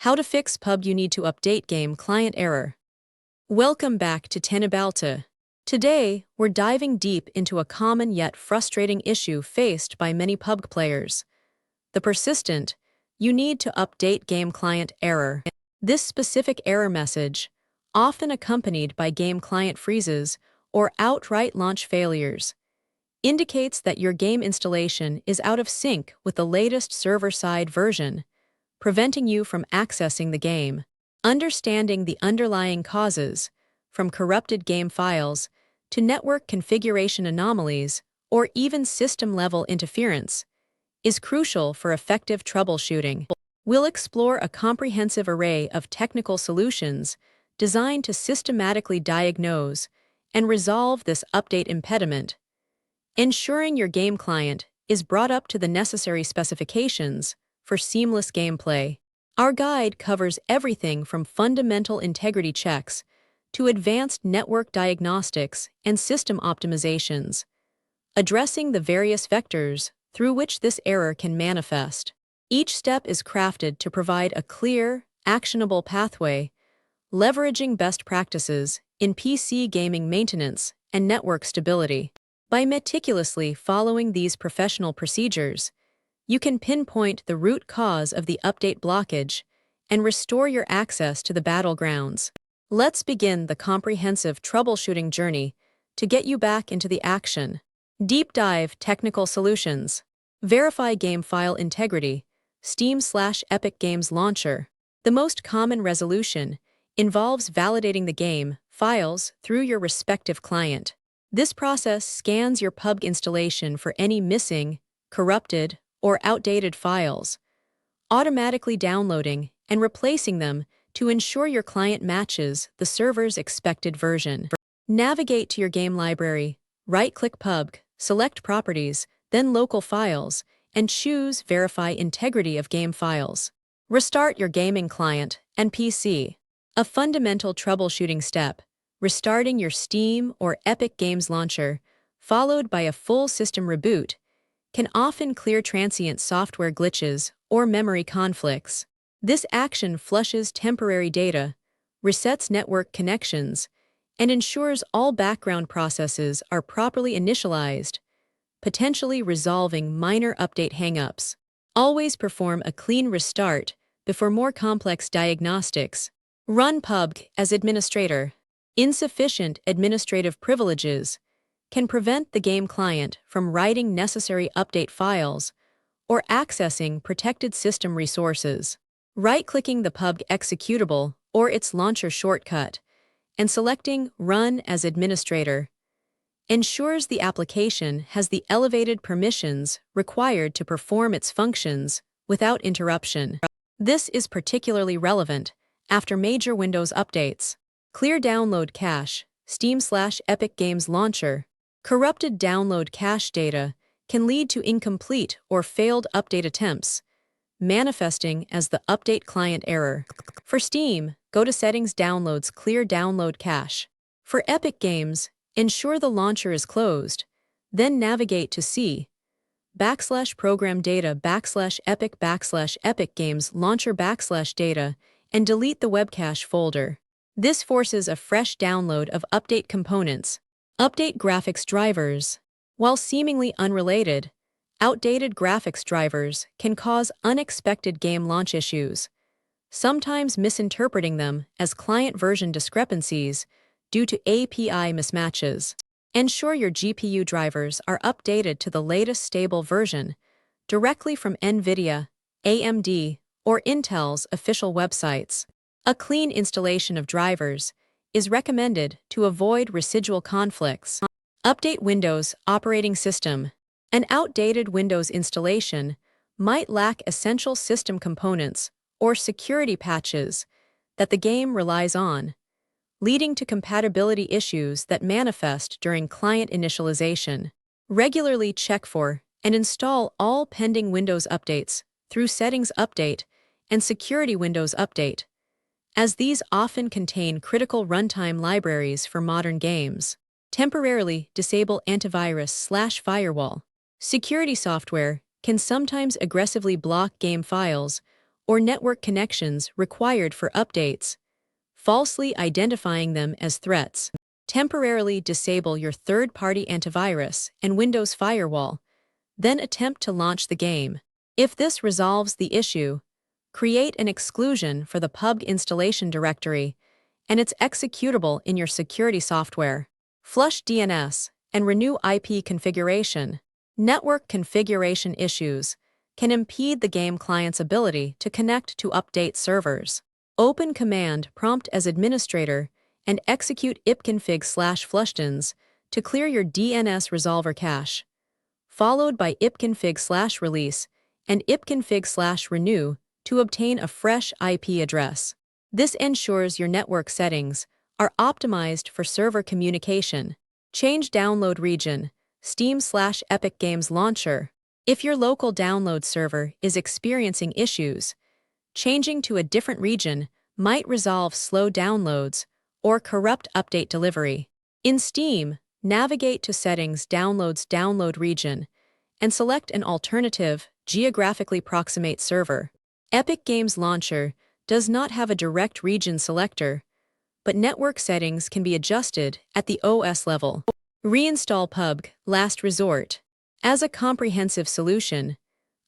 How to fix PUBG You need to update game client error. Welcome back to Tenabalta. Today, we're diving deep into a common yet frustrating issue faced by many PUBG players. The persistent, you need to update game client error. This specific error message, often accompanied by game client freezes or outright launch failures, indicates that your game installation is out of sync with the latest server-side version, preventing you from accessing the game. Understanding the underlying causes, from corrupted game files to network configuration anomalies or even system-level interference, is crucial for effective troubleshooting. We'll explore a comprehensive array of technical solutions designed to systematically diagnose and resolve this update impediment, ensuring your game client is brought up to the necessary specifications for seamless gameplay. Our guide covers everything from fundamental integrity checks to advanced network diagnostics and system optimizations, addressing the various vectors through which this error can manifest. Each step is crafted to provide a clear, actionable pathway, leveraging best practices in PC gaming maintenance and network stability. By meticulously following these professional procedures, you can pinpoint the root cause of the update blockage and restore your access to the battlegrounds. Let's begin the comprehensive troubleshooting journey to get you back into the action. Deep Dive Technical Solutions. Verify game file integrity. Steam/Epic Games Launcher. The most common resolution involves validating the game files through your respective client. This process scans your PUBG installation for any missing, corrupted, or outdated files, automatically downloading and replacing them to ensure your client matches the server's expected version. Navigate to your game library, right-click PUBG, select Properties, then Local Files, and choose Verify Integrity of Game Files. Restart your gaming client and PC. A fundamental troubleshooting step, restarting your Steam or Epic Games launcher, followed by a full system reboot, can often clear transient software glitches or memory conflicts. This action flushes temporary data, resets network connections, and ensures all background processes are properly initialized, potentially resolving minor update hangups. Always perform a clean restart before more complex diagnostics. Run PUBG as administrator. Insufficient administrative privileges can prevent the game client from writing necessary update files or accessing protected system resources. Right-clicking the PUBG executable or its launcher shortcut and selecting Run as Administrator ensures the application has the elevated permissions required to perform its functions without interruption. This is particularly relevant after major Windows updates. Clear download cache. Steam/Epic Games Launcher. Corrupted download cache data can lead to incomplete or failed update attempts, manifesting as the update client error. For Steam, go to Settings, Downloads, Clear Download Cache. For Epic Games, ensure the launcher is closed, then navigate to C/program data /epic games launcher /data and delete the web cache folder. This forces a fresh download of update components. Update graphics drivers. While seemingly unrelated, outdated graphics drivers can cause unexpected game launch issues, sometimes misinterpreting them as client version discrepancies due to API mismatches. Ensure your GPU drivers are updated to the latest stable version directly from NVIDIA, AMD, or Intel's official websites. A clean installation of drivers is recommended to avoid residual conflicts. Update Windows operating system. An outdated Windows installation might lack essential system components or security patches that the game relies on, leading to compatibility issues that manifest during client initialization. Regularly check for and install all pending Windows updates through Settings Update and Security Windows Update, as these often contain critical runtime libraries for modern games. Temporarily disable antivirus/firewall. Security software can sometimes aggressively block game files or network connections required for updates, falsely identifying them as threats. Temporarily disable your third-party antivirus and Windows Firewall, then attempt to launch the game. If this resolves the issue, create an exclusion for the PUBG installation directory, and it's executable in your security software. Flush DNS and renew IP configuration. Network configuration issues can impede the game client's ability to connect to update servers. Open command prompt as administrator and execute ipconfig/flushdins to clear your DNS resolver cache, followed by ipconfig/release and ipconfig/renew to obtain a fresh IP address. This ensures your network settings are optimized for server communication. Change download region, Steam/Epic Games Launcher. If your local download server is experiencing issues, changing to a different region might resolve slow downloads or corrupt update delivery. In Steam, navigate to Settings, Downloads, Download Region, and select an alternative, geographically proximate server. Epic Games Launcher does not have a direct region selector, but network settings can be adjusted at the OS level. Reinstall PUBG, last resort. As a comprehensive solution,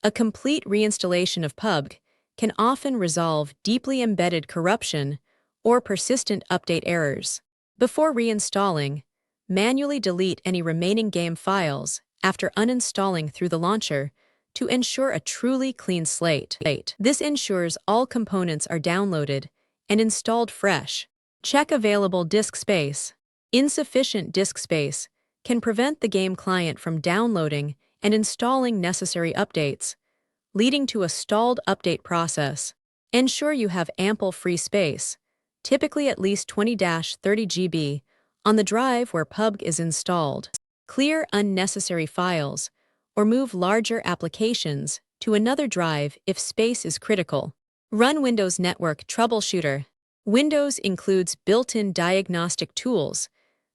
a complete reinstallation of PUBG can often resolve deeply embedded corruption or persistent update errors. Before reinstalling, manually delete any remaining game files after uninstalling through the launcher to ensure a truly clean slate. This ensures all components are downloaded and installed fresh. Check available disk space. Insufficient disk space can prevent the game client from downloading and installing necessary updates, leading to a stalled update process. Ensure you have ample free space, typically at least 20-30 GB, on the drive where PUBG is installed. Clear unnecessary files or move larger applications to another drive if space is critical. Run Windows Network Troubleshooter. Windows includes built-in diagnostic tools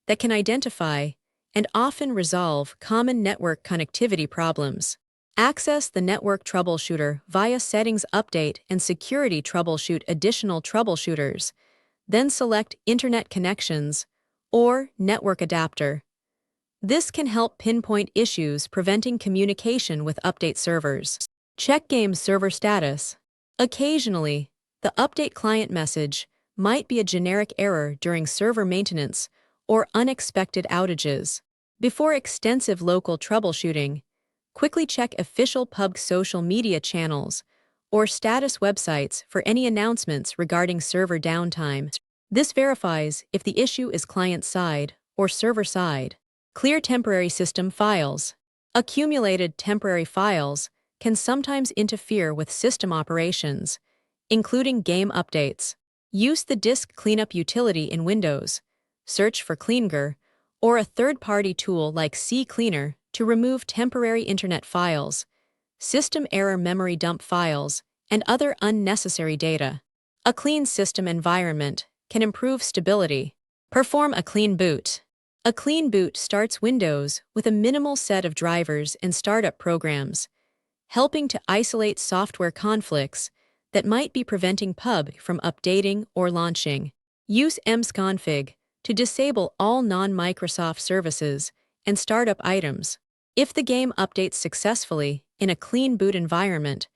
that can identify and often resolve common network connectivity problems. Access the Network Troubleshooter via Settings Update and Security Troubleshoot additional troubleshooters, then select Internet Connections or Network Adapter. This can help pinpoint issues preventing communication with update servers. Check game server status. Occasionally, the update client message might be a generic error during server maintenance or unexpected outages. Before extensive local troubleshooting, quickly check official PUBG social media channels or status websites for any announcements regarding server downtime. This verifies if the issue is client-side or server-side. Clear temporary system files. Accumulated temporary files can sometimes interfere with system operations, including game updates. Use the disk cleanup utility in Windows, search for Cleanger, or a third-party tool like CCleaner to remove temporary internet files, system error memory dump files, and other unnecessary data. A clean system environment can improve stability. Perform a clean boot. A clean boot starts Windows with a minimal set of drivers and startup programs, helping to isolate software conflicts that might be preventing PUBG from updating or launching. Use msconfig to disable all non-Microsoft services and startup items. If the game updates successfully in a clean boot environment,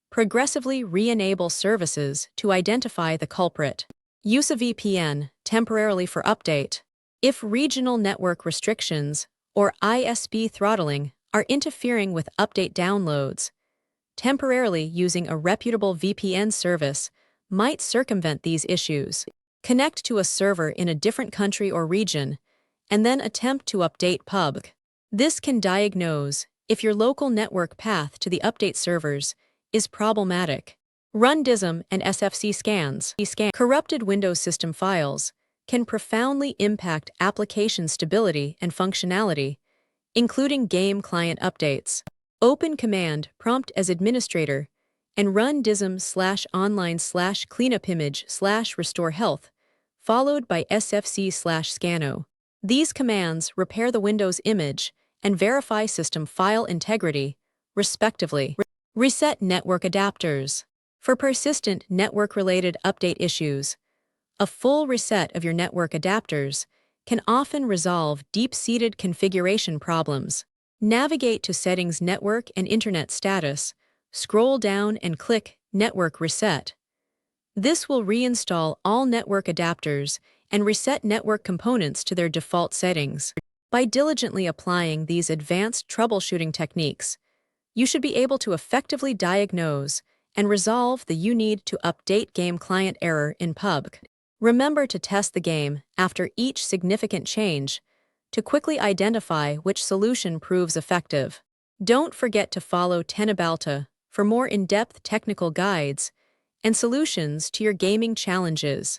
progressively re-enable services to identify the culprit. Use a VPN temporarily for update. If regional network restrictions or ISP throttling are interfering with update downloads, temporarily using a reputable VPN service might circumvent these issues. Connect to a server in a different country or region, and then attempt to update PUBG. This can diagnose if your local network path to the update servers is problematic. Run DISM and SFC scans. Corrupted Windows system files can profoundly impact application stability and functionality, including game client updates. Open command prompt as administrator and run dism/online/cleanupimage/restore health, followed by sfc/scano. These commands repair the Windows image and verify system file integrity, respectively. Reset network adapters. For persistent network-related update issues, a full reset of your network adapters can often resolve deep-seated configuration problems. Navigate to Settings, Network and Internet Status, scroll down and click Network Reset. This will reinstall all network adapters and reset network components to their default settings. By diligently applying these advanced troubleshooting techniques, you should be able to effectively diagnose and resolve the "you need to update game" client error in PUBG. Remember to test the game after each significant change to quickly identify which solution proves effective. Don't forget to follow Tennibalta for more in-depth technical guides and solutions to your gaming challenges.